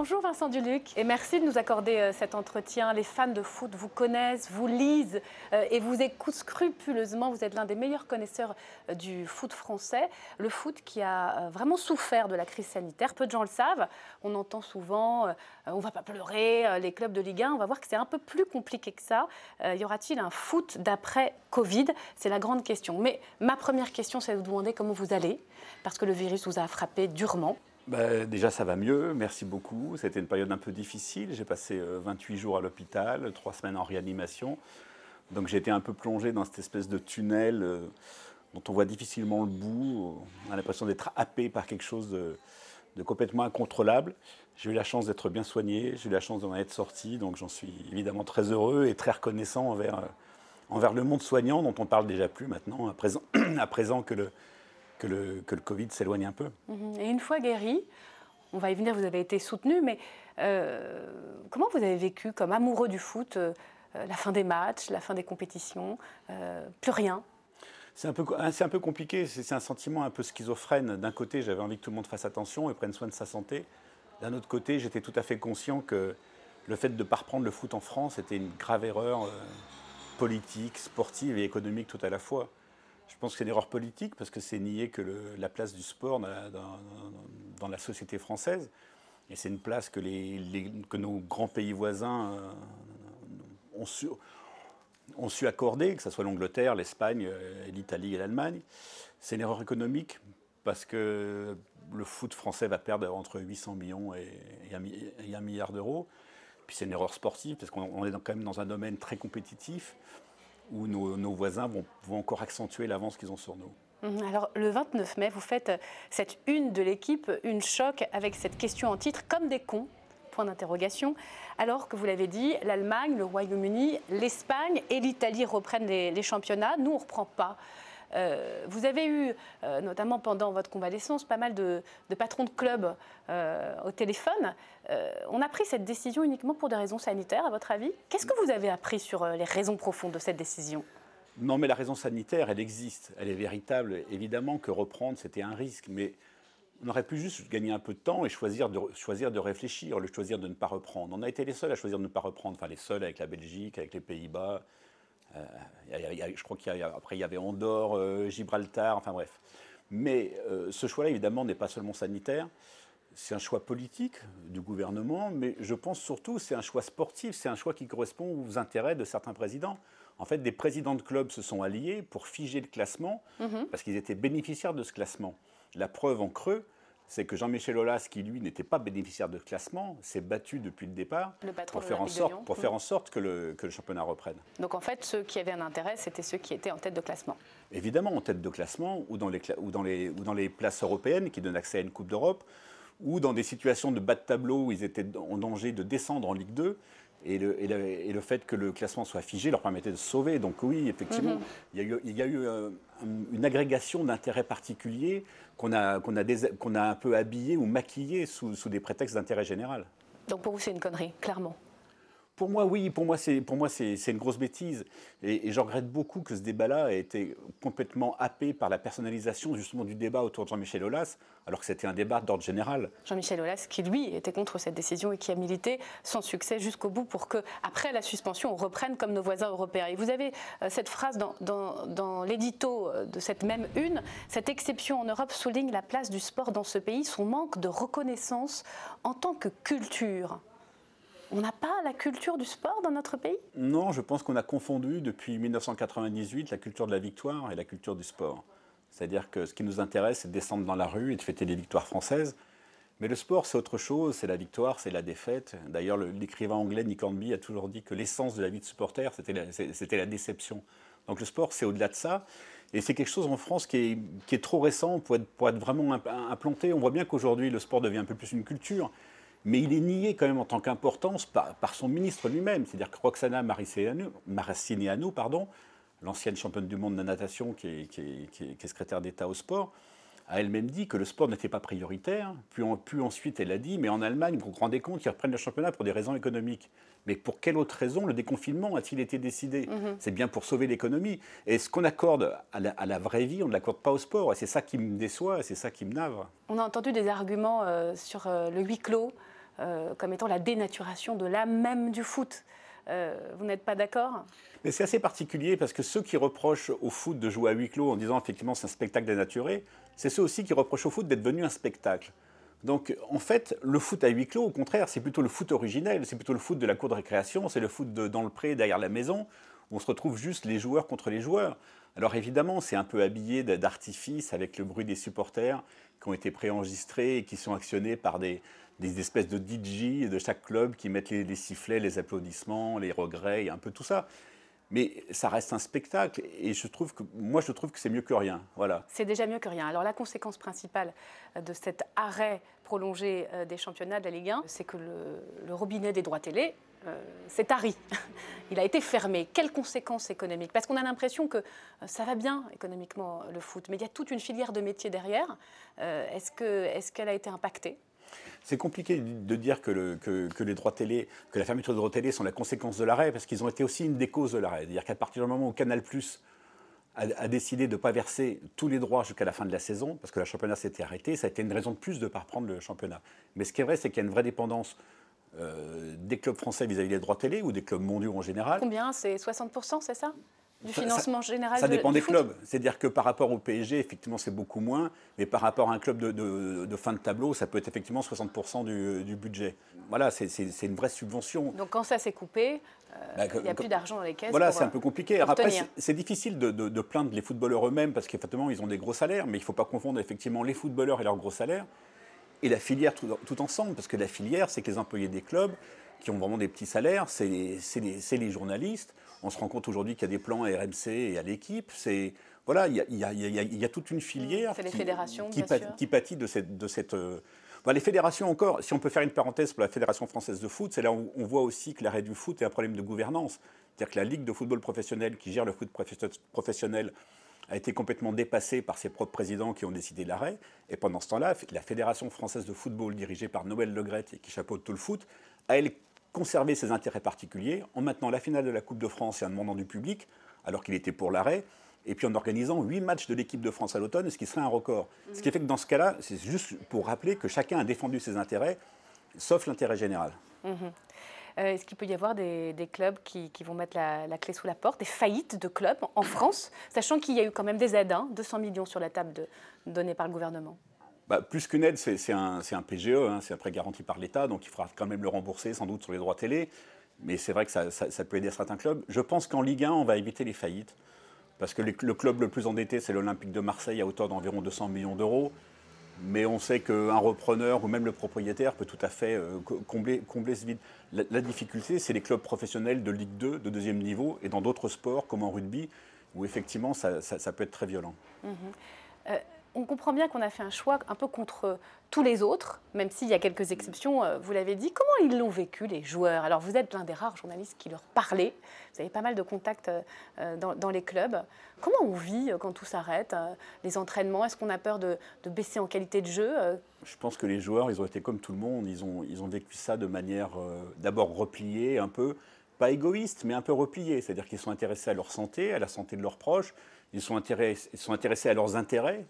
Bonjour Vincent Duluc et merci de nous accorder cet entretien. Les fans de foot vous connaissent, vous lisent et vous écoutent scrupuleusement. Vous êtes l'un des meilleurs connaisseurs du foot français. Le foot qui a vraiment souffert de la crise sanitaire. Peu de gens le savent. On entend souvent on ne va pas pleurer, les clubs de Ligue 1. On va voir que c'est un peu plus compliqué que ça. Y aura-t-il un foot d'après Covid? C'est la grande question. Mais ma première question, c'est de vous demander comment vous allez, parce que le virus vous a frappé durement. Déjà, ça va mieux, merci beaucoup. C'était une période un peu difficile. J'ai passé 28 jours à l'hôpital, 3 semaines en réanimation. Donc j'ai été un peu plongé dans cette espèce de tunnel dont on voit difficilement le bout. On a l'impression d'être happé par quelque chose de complètement incontrôlable. J'ai eu la chance d'être bien soigné, j'ai eu la chance d'en être sorti. Donc j'en suis évidemment très heureux et très reconnaissant envers le monde soignant dont on parle déjà plus maintenant, à présent que le Covid s'éloigne un peu. Et une fois guéri, on va y venir, vous avez été soutenu, mais comment vous avez vécu comme amoureux du foot la fin des matchs, la fin des compétitions, plus rien? C'est un peu compliqué, c'est un sentiment un peu schizophrène. D'un côté, j'avais envie que tout le monde fasse attention et prenne soin de sa santé. D'un autre côté, j'étais tout à fait conscient que le fait de ne pas reprendre le foot en France était une grave erreur politique, sportive et économique tout à la fois. Je pense que c'est une erreur politique parce que c'est nier que la place du sport dans la société française. Et c'est une place que nos grands pays voisins ont su accorder, que ce soit l'Angleterre, l'Espagne, l'Italie et l'Allemagne. C'est une erreur économique parce que le foot français va perdre entre 800 millions et 1 milliard d'euros. Puis c'est une erreur sportive parce qu'on est quand même dans un domaine très compétitif où nos voisins vont encore accentuer l'avance qu'ils ont sur nous. Alors, le 29 mai, vous faites cette une de l'équipe, une choc, avec cette question en titre, comme des cons, point d'interrogation, alors que vous l'avez dit, l'Allemagne, le Royaume-Uni, l'Espagne et l'Italie reprennent les championnats. Nous, on ne reprend pas. Vous avez eu, notamment pendant votre convalescence, pas mal de patrons de clubs au téléphone. On a pris cette décision uniquement pour des raisons sanitaires, à votre avis? Qu'est-ce que vous avez appris sur les raisons profondes de cette décision? Non, mais la raison sanitaire, elle existe. Elle est véritable. Évidemment que reprendre, c'était un risque. Mais on aurait pu juste gagner un peu de temps et choisir de réfléchir, le choisir de ne pas reprendre. On a été les seuls à choisir de ne pas reprendre. Enfin, les seuls avec la Belgique, avec les Pays-Bas. Je crois qu'après, il y avait Andorre, Gibraltar, enfin bref. Mais ce choix-là, évidemment, n'est pas seulement sanitaire. C'est un choix politique du gouvernement, mais je pense surtout que c'est un choix sportif, c'est un choix qui correspond aux intérêts de certains présidents. En fait, des présidents de clubs se sont alliés pour figer le classement, parce qu'ils étaient bénéficiaires de ce classement. La preuve en creux, c'est que Jean-Michel Aulas, qui lui n'était pas bénéficiaire de classement, s'est battu depuis le départ pour faire en sorte que le championnat reprenne. Donc en fait, ceux qui avaient un intérêt, c'était ceux qui étaient en tête de classement. Évidemment, en tête de classement, ou dans les places européennes qui donnent accès à une Coupe d'Europe, ou dans des situations de bas de tableau où ils étaient en danger de descendre en Ligue 2. Et le fait que le classement soit figé leur permettait de se sauver. Donc oui, effectivement, il y a eu une agrégation d'intérêts particuliers qu'on a un peu habillé ou maquillé sous des prétextes d'intérêt général. Donc pour vous, c'est une connerie, clairement? Pour moi, oui. Pour moi, c'est une grosse bêtise. Et je regrette beaucoup que ce débat-là ait été complètement happé par la personnalisation justement du débat autour de Jean-Michel Aulas, alors que c'était un débat d'ordre général. Jean-Michel Aulas, qui lui était contre cette décision et qui a milité sans succès jusqu'au bout pour que, après la suspension, on reprenne comme nos voisins européens. Et vous avez cette phrase dans l'édito de cette même une: cette exception en Europe souligne la place du sport dans ce pays, son manque de reconnaissance en tant que culture. On n'a pas la culture du sport dans notre pays? Non, je pense qu'on a confondu depuis 1998 la culture de la victoire et la culture du sport. C'est-à-dire que ce qui nous intéresse, c'est de descendre dans la rue et de fêter les victoires françaises. Mais le sport, c'est autre chose, c'est la victoire, c'est la défaite. D'ailleurs, l'écrivain anglais Nick Hornby a toujours dit que l'essence de la vie de supporter, c'était la déception. Donc le sport, c'est au-delà de ça. Et c'est quelque chose en France qui est trop récent pour être vraiment implanté. On voit bien qu'aujourd'hui, le sport devient un peu plus une culture. Mais il est nié quand même en tant qu'importance par son ministre lui-même. C'est-à-dire que Roxana Maracineanu, l'ancienne championne du monde de la natation qui est secrétaire d'État au sport, a elle-même dit que le sport n'était pas prioritaire. Puis ensuite, elle a dit, mais en Allemagne, vous vous rendez compte qu'ils reprennent le championnat pour des raisons économiques. Mais pour quelle autre raison le déconfinement a-t-il été décidé? C'est bien pour sauver l'économie. Et ce qu'on accorde à la vraie vie, on ne l'accorde pas au sport. Et c'est ça qui me déçoit, et c'est ça qui me navre. On a entendu des arguments sur le huis clos, comme étant la dénaturation de l'âme même du foot. Vous n'êtes pas d'accord? Mais c'est assez particulier parce que ceux qui reprochent au foot de jouer à huis clos en disant effectivement c'est un spectacle dénaturé, c'est ceux aussi qui reprochent au foot d'être devenu un spectacle. Donc en fait, le foot à huis clos, au contraire, c'est plutôt le foot originel, c'est plutôt le foot de la cour de récréation, c'est le foot dans le pré, derrière la maison, où on se retrouve juste les joueurs contre les joueurs. Alors évidemment, c'est un peu habillé d'artifice avec le bruit des supporters qui ont été préenregistrés et qui sont actionnés par des espèces de DJ de chaque club qui mettent les sifflets, les applaudissements, les regrets, et un peu tout ça. Mais ça reste un spectacle et moi je trouve que c'est mieux que rien. Voilà. C'est déjà mieux que rien. Alors la conséquence principale de cet arrêt prolongé des championnats de la Ligue 1, c'est que le robinet des droits télé s'est tari. Il a été fermé. Quelles conséquences économiques? Parce qu'on a l'impression que ça va bien économiquement le foot, mais il y a toute une filière de métiers derrière. Est-ce qu'elle a été impactée? C'est compliqué de dire que les droits télé, que la fermeture des droits télé sont la conséquence de l'arrêt, parce qu'ils ont été aussi une des causes de l'arrêt. C'est-à-dire qu'à partir du moment où Canal+ a décidé de ne pas verser tous les droits jusqu'à la fin de la saison, parce que le championnat s'était arrêté, ça a été une raison de plus de ne pas reprendre le championnat. Mais ce qui est vrai, c'est qu'il y a une vraie dépendance des clubs français vis-à-vis des droits télé, ou des clubs mondiaux en général. Combien? C'est 60%, c'est ça? Du financement général ça dépend du des foot. clubs. C'est-à-dire que par rapport au PSG, effectivement, c'est beaucoup moins. Mais par rapport à un club de fin de tableau, ça peut être effectivement 60% du budget. Voilà, c'est une vraie subvention. Donc quand ça s'est coupé, il n'y a plus d'argent dans les caisses. Voilà, c'est un peu compliqué. Alors après, tenir. c'est difficile de plaindre les footballeurs eux-mêmes parce qu'effectivement, ils ont des gros salaires. Mais il ne faut pas confondre effectivement les footballeurs et leurs gros salaires et la filière tout ensemble. Parce que la filière, c'est que les employés des clubs qui ont vraiment des petits salaires, c'est les journalistes. On se rend compte aujourd'hui qu'il y a des plans à RMC et à l'équipe. Voilà, il y a toute une filière qui pâtit de cette les fédérations encore, si on peut faire une parenthèse pour la Fédération française de foot, c'est là où on voit aussi que l'arrêt du foot est un problème de gouvernance. C'est-à-dire que la Ligue de football professionnel qui gère le foot professionnel a été complètement dépassée par ses propres présidents qui ont décidé l'arrêt. Et pendant ce temps-là, la Fédération française de football, dirigée par Noël Le Graët et qui chapeaute tout le foot, a elle conservé ses intérêts particuliers en maintenant la finale de la Coupe de France et en demandant du public, alors qu'il était pour l'arrêt, et puis en organisant 8 matchs de l'équipe de France à l'automne, ce qui serait un record. Ce qui fait que dans ce cas-là, c'est juste pour rappeler que chacun a défendu ses intérêts, sauf l'intérêt général. Est-ce qu'il peut y avoir des clubs qui vont mettre la clé sous la porte, des faillites de clubs en France, sachant qu'il y a eu quand même des aides, 200 millions sur la table données par le gouvernement? Plus qu'une aide, c'est un PGE, c'est un prêt garanti par l'État, donc il faudra quand même le rembourser sans doute sur les droits télé. Mais c'est vrai que ça peut aider certains clubs. Je pense qu'en Ligue 1, on va éviter les faillites. Parce que le club le plus endetté, c'est l'Olympique de Marseille à hauteur d'environ 200 millions d'euros. Mais on sait qu'un repreneur ou même le propriétaire peut tout à fait combler ce vide. La difficulté, c'est les clubs professionnels de Ligue 2, de deuxième niveau, et dans d'autres sports, comme en rugby, où effectivement, ça peut être très violent. On comprend bien qu'on a fait un choix un peu contre tous les autres, même s'il y a quelques exceptions, vous l'avez dit. Comment ils l'ont vécu, les joueurs? Alors, vous êtes l'un des rares journalistes qui leur parlait. Vous avez pas mal de contacts dans les clubs. Comment on vit quand tout s'arrête? Les entraînements, est-ce qu'on a peur de baisser en qualité de jeu? Je pense que les joueurs, ils ont été comme tout le monde. Ils ont vécu ça de manière d'abord repliée, un peu, pas égoïste, mais un peu repliée. C'est-à-dire qu'ils sont intéressés à leur santé, à la santé de leurs proches. Ils sont intéressés à leurs intérêts,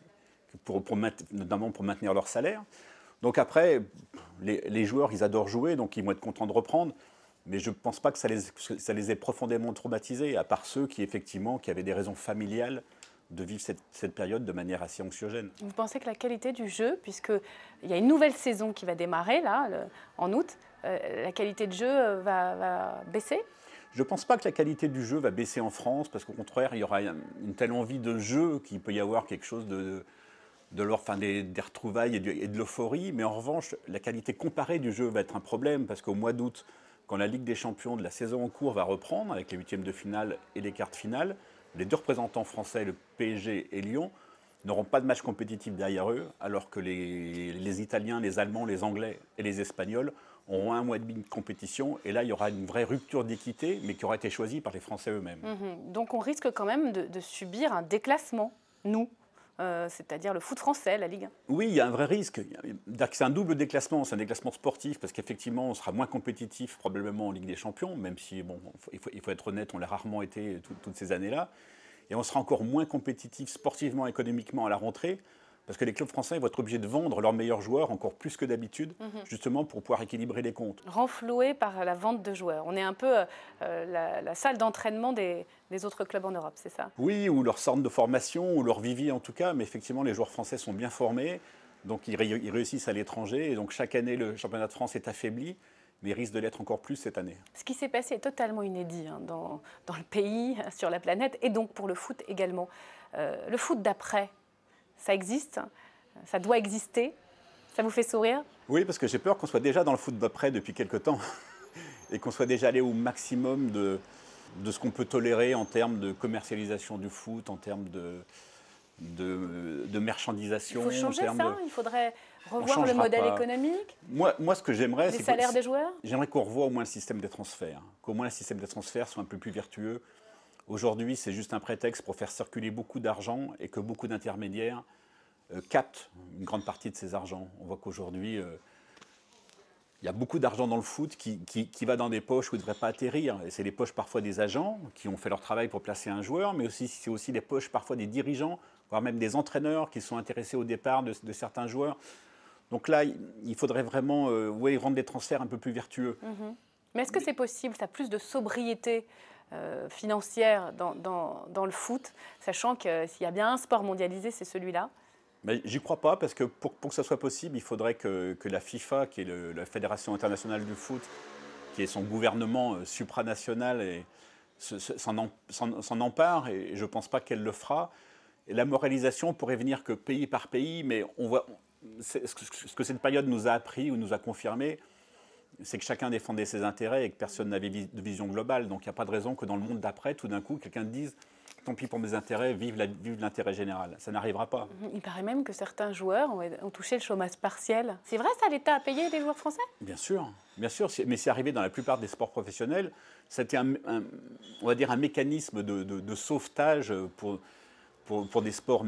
notamment pour maintenir leur salaire. Donc après, les joueurs, ils adorent jouer, donc ils vont être contents de reprendre. Mais je ne pense pas que ça les ait profondément traumatisés, à part ceux qui avaient des raisons familiales de vivre cette période de manière assez anxiogène. Vous pensez que la qualité du jeu, puisqu'il y a une nouvelle saison qui va démarrer là, en août, la qualité de jeu va baisser? Je ne pense pas que la qualité du jeu va baisser en France, parce qu'au contraire, il y aura une telle envie de jeu qu'il peut y avoir quelque chose des retrouvailles et de l'euphorie. Mais en revanche, la qualité comparée du jeu va être un problème, parce qu'au mois d'août, quand la Ligue des Champions de la saison en cours va reprendre, avec les huitièmes de finale et les quarts de finale, les deux représentants français, le PSG et Lyon, n'auront pas de match compétitif derrière eux, alors que les Italiens, les Allemands, les Anglais et les Espagnols auront un mois et demi de compétition. Et là, il y aura une vraie rupture d'équité, mais qui aura été choisie par les Français eux-mêmes. Donc on risque quand même de subir un déclassement, nous, c'est-à-dire le foot français, la Ligue 1. Oui, il y a un vrai risque. C'est un double déclassement. C'est un déclassement sportif, parce qu'effectivement, on sera moins compétitif probablement en Ligue des Champions, même si, il faut être honnête, on l'a rarement été toutes ces années-là. Et on sera encore moins compétitif sportivement, économiquement à la rentrée, Parce que les clubs français vont être obligés de vendre leurs meilleurs joueurs encore plus que d'habitude, justement pour pouvoir équilibrer les comptes. Renfloué par la vente de joueurs. On est un peu la salle d'entraînement des autres clubs en Europe, c'est ça? Oui, ou leur centre de formation, ou leur vivier en tout cas, mais effectivement les joueurs français sont bien formés, donc ils réussissent à l'étranger, et donc chaque année le championnat de France est affaibli, mais il risque de l'être encore plus cette année. Ce qui s'est passé est totalement inédit dans le pays, sur la planète, et donc pour le foot également. Le foot d'après, ça existe, ça doit exister, ça vous fait sourire? Oui, parce que j'ai peur qu'on soit déjà dans le foot d'après depuis quelque temps, et qu'on soit déjà allé au maximum de ce qu'on peut tolérer en termes de commercialisation du foot, en termes de marchandisation. Il faut changer ça, il faudrait revoir le changera modèle pas. économique, Moi, ce que j'aimerais, les salaires des joueurs. J'aimerais qu'on revoie au moins le système des transferts, qu'au moins le système des transferts soit un peu plus vertueux. Aujourd'hui, c'est juste un prétexte pour faire circuler beaucoup d'argent et que beaucoup d'intermédiaires captent une grande partie de ces argents. On voit qu'aujourd'hui, il y a beaucoup d'argent dans le foot qui va dans des poches où il ne devrait pas atterrir. Et c'est les poches parfois des agents qui ont fait leur travail pour placer un joueur, mais aussi c'est aussi les poches parfois des dirigeants, voire même des entraîneurs qui sont intéressés au départ de certains joueurs. Donc là, il faudrait vraiment rendre les transferts un peu plus vertueux. Mais est-ce que c'est possible, ça, plus de sobriété financière dans le foot, sachant que s'il y a bien un sport mondialisé, c'est celui-là? Mais j'y crois pas, parce que pour que ça soit possible, il faudrait que la FIFA, qui est la Fédération internationale du foot, qui est son gouvernement supranational, s'en empare, et je ne pense pas qu'elle le fera. Et la moralisation pourrait venir que pays par pays, mais on voit ce que cette période nous a appris ou nous a confirmé, c'est que chacun défendait ses intérêts et que personne n'avait de vision globale. Donc il n'y a pas de raison que dans le monde d'après, tout d'un coup, quelqu'un dise « tant pis pour mes intérêts, vive l'intérêt général ». Ça n'arrivera pas. Il paraît même que certains joueurs ont touché le chômage partiel. C'est vrai ça, l'État a payé les joueurs français? Bien sûr, mais c'est arrivé dans la plupart des sports professionnels. C'était on va dire un mécanisme de sauvetage pour des sports,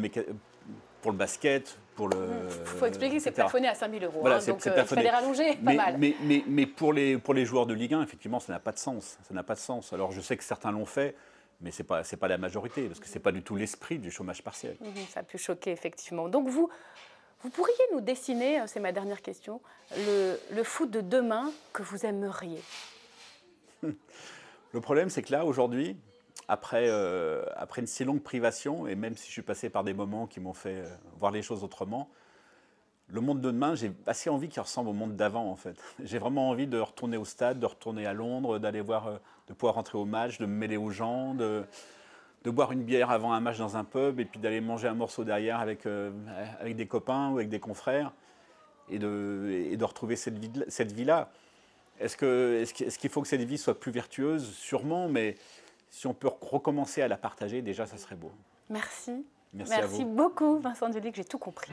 pour le basket, pour le... Il faut expliquer que c'est plafonné à 5 000 euros, voilà, donc il fallait rallonger pas mal. Mais pour les joueurs de Ligue 1, effectivement, ça n'a pas de sens. Ça n'a pas de sens. Alors je sais que certains l'ont fait, mais ce n'est pas la majorité, parce que ce n'est pas du tout l'esprit du chômage partiel. Ça a pu choquer, effectivement. Donc vous pourriez nous dessiner, c'est ma dernière question, le foot de demain que vous aimeriez? Le problème, c'est que là, aujourd'hui, après une si longue privation, et même si je suis passé par des moments qui m'ont fait voir les choses autrement, le monde de demain, j'ai assez envie qu'il ressemble au monde d'avant, en fait. J'ai vraiment envie de retourner au stade, de retourner à Londres, d'aller voir, de pouvoir rentrer au match, de me mêler aux gens, de boire une bière avant un match dans un pub, et puis d'aller manger un morceau derrière avec des copains ou avec des confrères, et de retrouver cette vie-là. Est-ce qu'il faut que cette vie soit plus vertueuse? Sûrement, mais si on peut recommencer à la partager, déjà, ça serait beau. Merci. Merci à vous. Merci beaucoup, Vincent Dulic, j'ai tout compris.